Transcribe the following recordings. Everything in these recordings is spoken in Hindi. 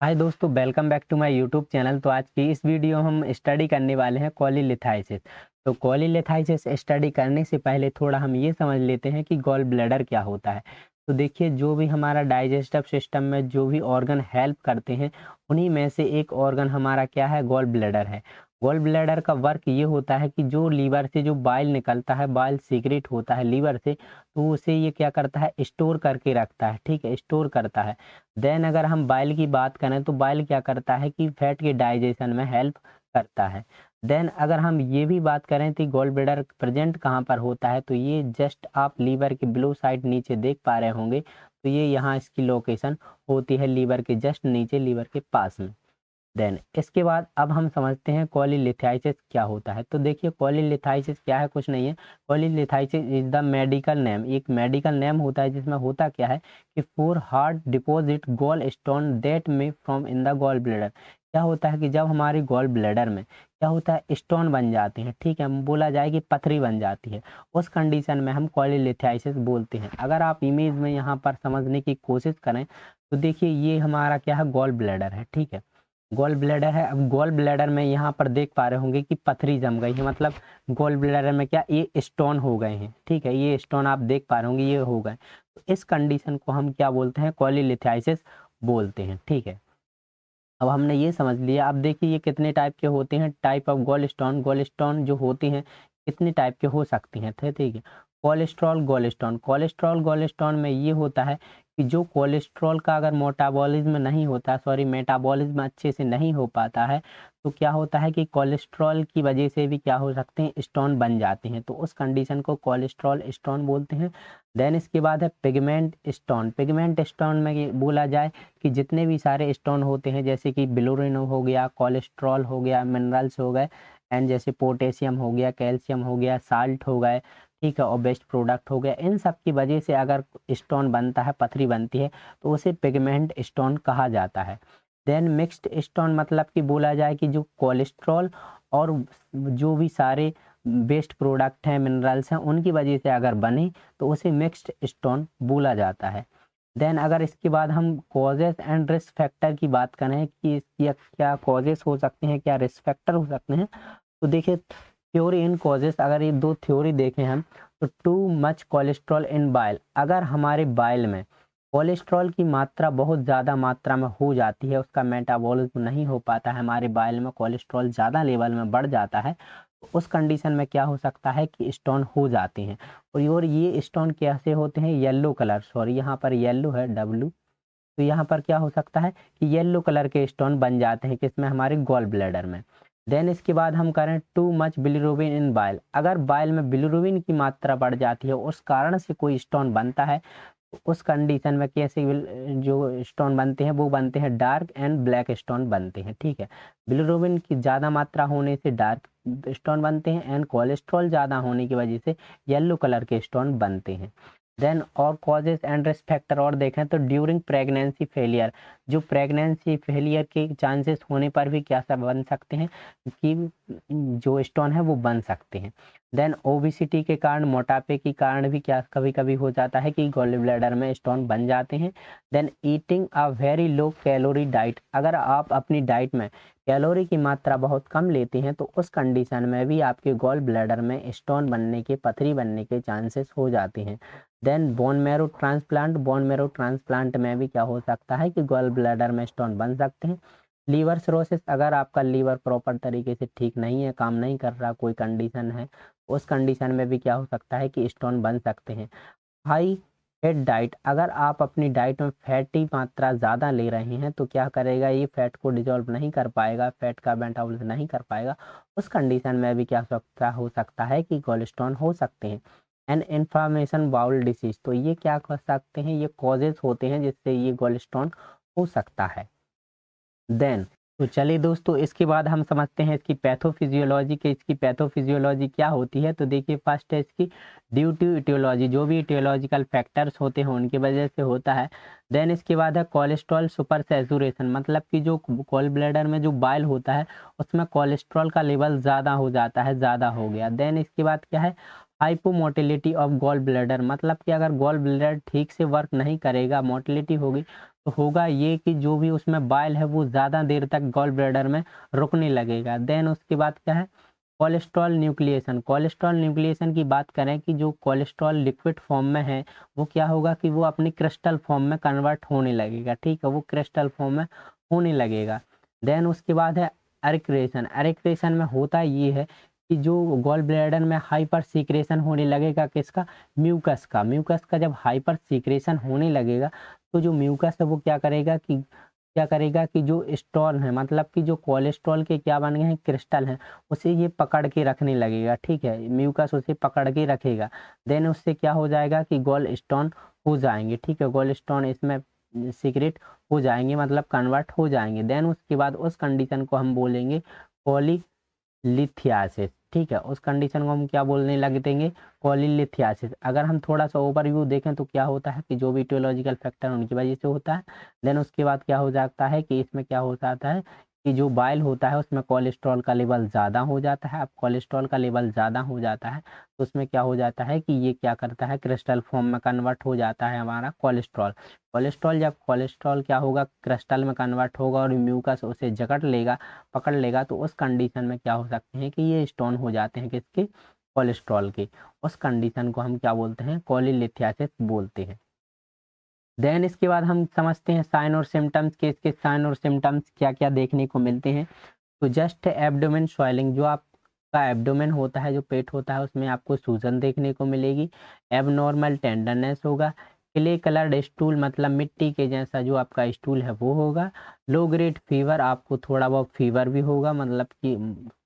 हाय दोस्तों, welcome back to my YouTube channel. तो आज की इस वीडियो हम स्टडी करने वाले हैं कोलीलिथाइसिस। तो कोलीलिथाइसिस स्टडी करने से पहले थोड़ा हम ये समझ लेते हैं कि गॉल ब्लैडर क्या होता है। तो देखिए, जो भी हमारा डाइजेस्टिव सिस्टम में जो भी ऑर्गन हेल्प करते हैं, उन्हीं में से एक ऑर्गन हमारा क्या है, गॉल ब्लैडर है। गॉल ब्लैडर का वर्क ये होता है कि जो लीवर से जो बाइल निकलता है, बाइल सीक्रेट होता है लीवर से, तो उसे ये क्या करता है, स्टोर करके रखता है। ठीक है, स्टोर करता है। देन अगर हम बाइल की बात करें तो बाइल क्या करता है कि फैट के डाइजेशन में हेल्प करता है। देन अगर हम ये भी बात करें कि गॉल ब्लैडर प्रेजेंट कहाँ पर होता है, तो ये जस्ट आप लीवर के ब्लू साइड नीचे देख पा रहे होंगे। तो ये यहाँ इसकी लोकेशन होती है लीवर के जस्ट नीचे, लीवर के पास में। देन इसके बाद अब हम समझते हैं कोलीलिथाइसिस क्या होता है। तो देखिए, कोलीलिथाइसिस क्या है, कुछ नहीं है। Cholelithiasis is the medical name, एक मेडिकल नेम होता है जिसमें होता क्या है कि for hard deposit gall stone that में from in the gall bladder. क्या होता है कि जब हमारी गॉल ब्लैडर में क्या होता है, स्टोन बन जाते हैं। ठीक है, बोला जाए कि पथरी बन जाती है, उस कंडीशन में हम कोलीलिथाइसिस बोलते हैं। अगर आप इमेज में यहाँ पर समझने की कोशिश करें तो देखिए, ये हमारा क्या है, गॉल ब्लैडर है। ठीक है, गॉल ब्लैडर है। अब गॉल ब्लैडर में यहाँ पर देख पा रहे होंगे कि पथरी जम गई है, मतलब गॉल ब्लैडर में क्या, ये स्टोन हो गए हैं। ठीक है, ये स्टोन आप देख पा रहे होंगे, ये हो गए। तो इस कंडीशन को हम क्या बोलते हैं, कोलीलिथाइसिस बोलते हैं। ठीक है, अब हमने ये समझ लिया। अब देखिए, ये कितने टाइप के होते हैं, टाइप ऑफ गोलस्टोन। गोलस्टोन जो होती हैं कितने टाइप के हो सकती हैं, ठीक है। कोलेस्ट्रॉल गोलस्टोन, कोलेस्ट्रॉल गोलस्टोन में ये होता है कि जो कोलेस्ट्रॉल का अगर मेटाबॉलिज्म नहीं होता, सॉरी मेटाबॉलिज्म अच्छे से नहीं हो पाता है, तो क्या होता है कि कोलेस्ट्रॉल की वजह से भी क्या हो सकते हैं, स्टोन बन जाते हैं। तो उस कंडीशन को कोलेस्ट्रॉल स्टोन बोलते हैं। देन इसके बाद है पिगमेंट स्टोन। पिगमेंट स्टोन में ये बोला जाए कि जितने भी सारे स्टोन होते हैं, जैसे कि बिलोरिन हो गया, कोलेस्ट्रॉल हो गया, मिनरल्स हो गए, एंड जैसे पोटेशियम हो गया, कैल्शियम हो गया, साल्ट हो गए, ठीक है, और बेस्ट प्रोडक्ट हो गया, इन सब की वजह से अगर स्टोन बनता है, पथरी बनती है, तो उसे पिगमेंट स्टोन कहा जाता है। देन मिक्स्ड स्टोन मतलब कि बोला जाए कि जो कोलेस्ट्रॉल और जो भी सारे बेस्ट प्रोडक्ट हैं, मिनरल्स हैं, उनकी वजह से अगर बने तो उसे मिक्स्ड स्टोन बोला जाता है। देन अगर इसके बाद हम कॉजेस एंड रिस्क फैक्टर की बात करें कि इसकी क्या कॉजेस हो सकते हैं, क्या रिस्क फैक्टर हो सकते हैं, तो देखिए, थ्योरी इन कॉजेस, अगर ये दो थ्योरी देखें हम, तो टू मच कोलेस्ट्रॉल इन बाइल, अगर हमारे बाइल में कोलेस्ट्रॉल की मात्रा बहुत ज़्यादा मात्रा में हो जाती है, उसका मेटाबॉलिज्म नहीं हो पाता है, हमारे बाइल में कोलेस्ट्रॉल ज़्यादा लेवल में बढ़ जाता है, तो उस कंडीशन में क्या हो सकता है कि स्टोन हो जाते हैं। और ये स्टोन कैसे होते हैं, येलो कलर, सॉरी यहाँ पर येलो है, डब्लू, तो यहाँ पर क्या हो सकता है कि येलो कलर के स्टोन बन जाते हैं, किसमें, हमारे गॉल ब्लैडर में। देन इसके बाद हम करें टू मच बिलिरुबिन इन बाइल, अगर बाइल में बिलिरुबिन की मात्रा बढ़ जाती है, उस कारण से कोई स्टोन बनता है, तो उस कंडीशन में कैसे जो स्टोन बनते हैं, वो बनते हैं डार्क एंड ब्लैक स्टोन बनते हैं। ठीक है, बिलिरुबिन की ज़्यादा मात्रा होने से डार्क स्टोन बनते हैं, एंड कोलेस्ट्रॉल ज़्यादा होने की वजह से येलो कलर के स्टोन बनते हैं। देन और कॉजेस एंड रिस्क फैक्टर और देखें तो ड्यूरिंग प्रेगनेंसी फेलियर, जो प्रेगनेंसी फेलियर के चांसेस होने पर भी क्या सब बन सकते हैं कि जो स्टोन है वो बन सकते हैं। देन ओबिसिटी के कारण, मोटापे के कारण भी क्या कभी कभी हो जाता है कि गॉल ब्लैडर में स्टोन बन जाते हैं। Then eating a very low calorie diet, अगर आप अपनी डाइट में कैलोरी की मात्रा बहुत कम लेते हैं, तो उस कंडीशन में भी आपके गॉल ब्लैडर में स्टोन बनने के, पथरी बनने के चांसेस हो जाते हैं। Then bone marrow transplant, bone marrow transplant में भी क्या हो सकता है कि गॉल ब्लैडर में स्टोन बन सकते हैं। लीवर सिरोसिस, अगर आपका लीवर प्रॉपर तरीके से ठीक नहीं है, काम नहीं कर रहा, कोई कंडीशन है, उस कंडीशन में भी क्या हो सकता है कि स्टोन बन सकते हैं। हाई फैट डाइट, अगर आप अपनी डाइट में फैटी मात्रा ज़्यादा ले रहे हैं, तो क्या करेगा, ये फैट को डिजोल्व नहीं कर पाएगा, फैट का मेटाबॉलिज्म नहीं कर पाएगा, उस कंडीशन में भी क्या हो सकता है कि कोलेस्ट्रॉल हो सकते हैं। एंड इन्फ्लामेशन बाउल डिसीज, तो ये क्या कर सकते हैं, ये कॉजेज होते हैं जिससे ये कोलेस्ट्रॉल हो सकता है। देन तो चलिए दोस्तों, इसके बाद हम समझते हैं इसकी पैथोफिजियोलॉजी के, इसकी पैथोफिजियोलॉजी क्या होती है। तो देखिए, फर्स्ट है इसकी ड्यू टू इटियोलॉजी, जो भी इटियोलॉजिकल फैक्टर्स होते हैं उनकी वजह से होता है। देन इसके बाद है कोलेस्ट्रॉल सुपर सैचुरेशन, मतलब कि जो गॉल ब्लैडर में जो बाइल होता है, उसमें कोलेस्ट्रॉल का लेवल ज़्यादा हो जाता है, ज़्यादा हो गया। देन इसके बाद क्या है, हाइपोमोटिलिटी ऑफ गॉल ब्लैडर, मतलब कि अगर गॉल ब्लैडर ठीक से वर्क नहीं करेगा, मोटिलिटी होगी, तो होगा ये कि जो भी उसमें बाइल है वो ज़्यादा देर तक गॉल ब्लैडर में रुकने लगेगा। देन उसके बाद क्या है, कोलेस्ट्रॉल न्यूक्लिएशन। कोलेस्ट्रॉल न्यूक्लिएशन की बात करें कि जो कोलेस्ट्रॉल लिक्विड फॉर्म में है वो क्या होगा कि वो अपनी क्रिस्टल फॉर्म में कन्वर्ट होने लगेगा, ठीक है, वो क्रिस्टल फॉर्म में होने लगेगा। देन उसके बाद है एरिक्रेशन। एरिक्रेशन में होता ये है कि जो गॉल ब्लैडर में हाइपर सीक्रेशन होने लगेगा किसका, म्यूकस का। म्यूकस का जब हाइपर सीक्रेशन होने लगेगा तो जो म्यूकस है वो क्या करेगा कि जो स्टोन है, मतलब कि जो कोलेस्ट्रॉल के क्या बन गए हैं, क्रिस्टल हैं, उसे ये पकड़ के रखने लगेगा, ठीक है, म्यूकस उसे पकड़ के रखेगा। देन उससे क्या हो जाएगा कि गॉल स्टोन हो जाएंगे, ठीक है, गॉल स्टोन इसमें सीक्रेट हो जाएंगे, मतलब कन्वर्ट हो जाएंगे। देन उसके बाद उस कंडीशन को हम बोलेंगे कोलीलिथियासिस, ठीक है, उस कंडीशन को हम क्या बोलने लग देंगे, कोलीलिथियासिस। अगर हम थोड़ा सा ओवरव्यू देखें तो क्या होता है कि जो भी ईटियोलॉजिकल फैक्टर उनकी वजह से होता है। देन उसके बाद क्या हो जाता है कि इसमें क्या हो जाता है कि जो बाइल होता है उसमें कोलेस्ट्रॉल का लेवल ज़्यादा हो जाता है। अब कोलेस्ट्रॉल का लेवल ज़्यादा हो जाता है तो उसमें क्या हो जाता है कि ये क्या करता है, क्रिस्टल फॉर्म में कन्वर्ट हो जाता है हमारा कोलेस्ट्रॉल। जब कोलेस्ट्रॉल क्या होगा, क्रिस्टल में कन्वर्ट होगा और म्यूकस उसे जकड़ लेगा, पकड़ लेगा, तो उस कंडीशन में क्या हो सकते हैं कि ये स्टोन हो जाते हैं किसके, कोलेस्ट्रॉल के। उस कंडीशन को हम क्या बोलते हैं, कोलीलिथियासिस बोलते हैं। देन इसके बाद हम समझते हैं साइन और सिम्टम्स के, इसके साइन और सिम्टम्स क्या क्या देखने को मिलते हैं। तो जस्ट एब्डोमेन स्वेलिंग, जो आपका एब्डोमेन होता है, जो पेट होता है, उसमें आपको सूजन देखने को मिलेगी। एबनॉर्मल टेंडरनेस होगा। क्ले कलर्ड स्टूल, मतलब मिट्टी के जैसा जो आपका स्टूल है वो होगा। लो ग्रेड फीवर, आपको थोड़ा बहुत फीवर भी होगा, मतलब कि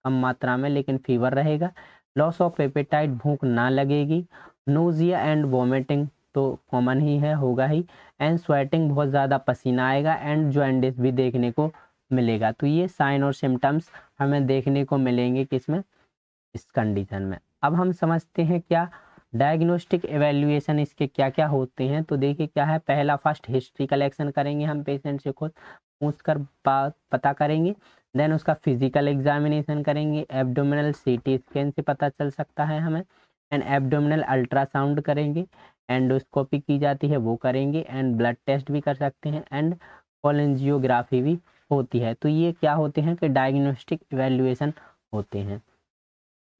कम मात्रा में लेकिन फीवर रहेगा। लॉस ऑफ एपेटाइट, भूख ना लगेगी। नोजिया एंड वॉमिटिंग तो कॉमन ही है, होगा ही। एंड स्वेटिंग, बहुत ज़्यादा पसीना आएगा। एंड जॉइंडिस भी देखने को मिलेगा। तो ये साइन और सिम्टम्स हमें देखने को मिलेंगे किसमें, इस कंडीशन में। अब हम समझते हैं क्या डायग्नोस्टिक एवेल्युएशन इसके क्या क्या होते हैं। तो देखिए क्या है, पहला फर्स्ट हिस्ट्री कलेक्शन करेंगे हम, पेशेंट से खुद पूछ कर पता करेंगे। देन उसका फिजिकल एग्जामिनेशन करेंगे, एब्डोमिनल सीटी स्कैन से पता चल सकता है हमें। एंड एब्डोमिनल अल्ट्रासाउंड करेंगे। एंडोस्कोपी की जाती है वो करेंगे। एंड ब्लड टेस्ट भी कर सकते हैं। एंड कोलेंजियोग्राफी भी होती है। तो ये क्या होते हैं कि डायग्नोस्टिक इवैल्यूएशन होते हैं।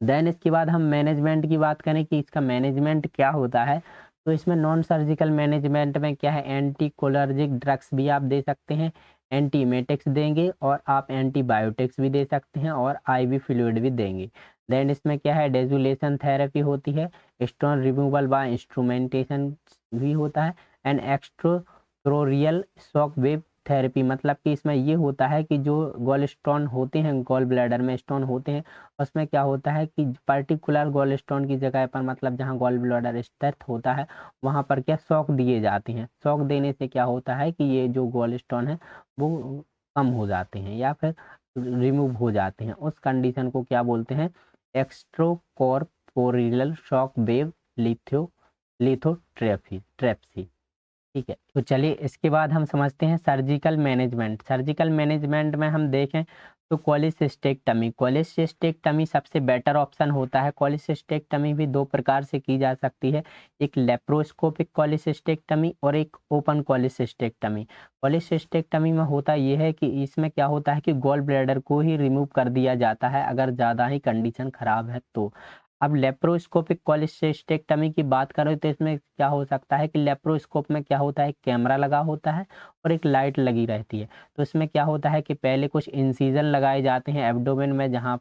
देन इसके बाद हम मैनेजमेंट की बात करें कि इसका मैनेजमेंट क्या होता है। तो इसमें नॉन सर्जिकल मैनेजमेंट में क्या है, एंटी कोलर्जिक ड्रग्स भी आप दे सकते हैं, एंटीमेटिक्स देंगे, और आप एंटीबायोटिक्स भी दे सकते हैं, और आईवी फ्लूइड भी देंगे। देन इसमें क्या है, डेजुलेशन थेरेपी होती है। स्टोन रिमूवल बाय इंस्ट्रूमेंटेशन भी होता है। एंड एक्स्ट्रोक्रोरियल शॉक वेव थेरेपी, मतलब कि इसमें ये होता है कि जो गॉल स्टोन होते हैं, गॉल ब्लैडर में स्टोन होते हैं, उसमें क्या होता है कि पर्टिकुलर गॉल स्टोन की जगह पर, मतलब जहाँ गॉल ब्लैडर स्थित होता है, वहाँ पर क्या शॉक दिए जाते हैं। शॉक देने से क्या होता है कि ये जो गॉल स्टोन है वो कम हो जाते हैं या फिर रिमूव हो जाते हैं। उस कंडीशन को क्या बोलते हैं, एक्स्ट्रोकॉर्पोरियल शॉक वेव लिथोट्रेप्सी। ठीक है, तो चलिए इसके बाद हम समझते हैं सर्जिकल मैनेजमेंट। सर्जिकल मैनेजमेंट में हम देखें तो कोलिसिस्टेक्टमी। कोलिसिस्टेक्टमी सबसे बेटर ऑप्शन होता है। कोलिसिस्टेक्टमी भी दो प्रकार से की जा सकती है, एक लेप्रोस्कोपिक कोलिसिस्टेक्टमी और एक ओपन कोलिसिस्टेक्टमी। कोलिसिस्टेक्टमी में होता यह है कि इसमें क्या होता है कि गॉल ब्लैडर को ही रिमूव कर दिया जाता है अगर ज़्यादा ही कंडीशन खराब है तो। अब लेप्रोस्कोपिक कोलिसिस्टेक्टमी की बात करें तो इसमें क्या हो सकता है कि लेप्रोस्कोप में क्या होता है, कैमरा लगा होता है और एक लाइट लगी रहती है। तो इसमें क्या होता है कि पहले कुछ इंसिजन लगाए जाते हैं एब्डोमेन में, जहाँ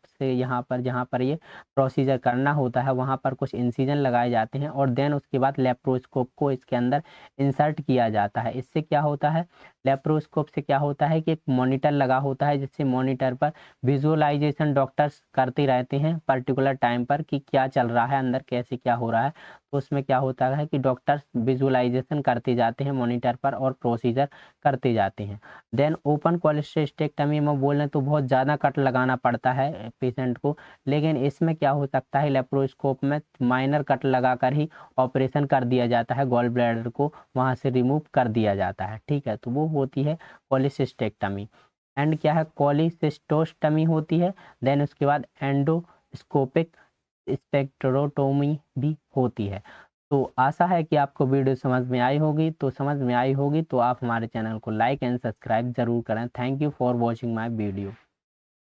पर ये प्रोसीजर करना होता है वहाँ पर कुछ इंसिजन लगाए जाते हैं, और देन उसके बाद लेप्रोस्कोप को इसके अंदर इंसर्ट किया जाता है। इससे क्या होता है, लेप्रोस्कोप से क्या होता है कि एक मॉनिटर लगा होता है, जिससे मॉनिटर पर विजुअलाइजेशन डॉक्टर्स करते रहते हैं पर्टिकुलर टाइम पर कि क्या चल रहा है अंदर, कैसे क्या हो रहा है। तो उसमें क्या होता है कि डॉक्टर्स विजुअलाइजेशन करते जाते हैं मॉनिटर पर और प्रोसीजर करते जाते हैं। देन ओपन कोलिसिस्टेक्टमी में बोलें तो बहुत ज़्यादा कट लगाना पड़ता है पेशेंट को, लेकिन इसमें क्या हो सकता है, लेप्रोस्कोप में माइनर कट लगाकर ही ऑपरेशन कर दिया जाता है, गॉल ब्लैडर को वहाँ से रिमूव कर दिया जाता है। ठीक है, तो वो होती है कोलिसिस्टेक्टमी। एंड क्या है, कोलिसिस्टोस्टमी होती है। देन उसके बाद एंडोस्कोपिक स्पेक्ट्रोटोमी भी होती है। तो आशा है कि आपको वीडियो समझ में आई होगी, तो आप हमारे चैनल को लाइक एंड सब्सक्राइब ज़रूर करें। Thank you for watching my video.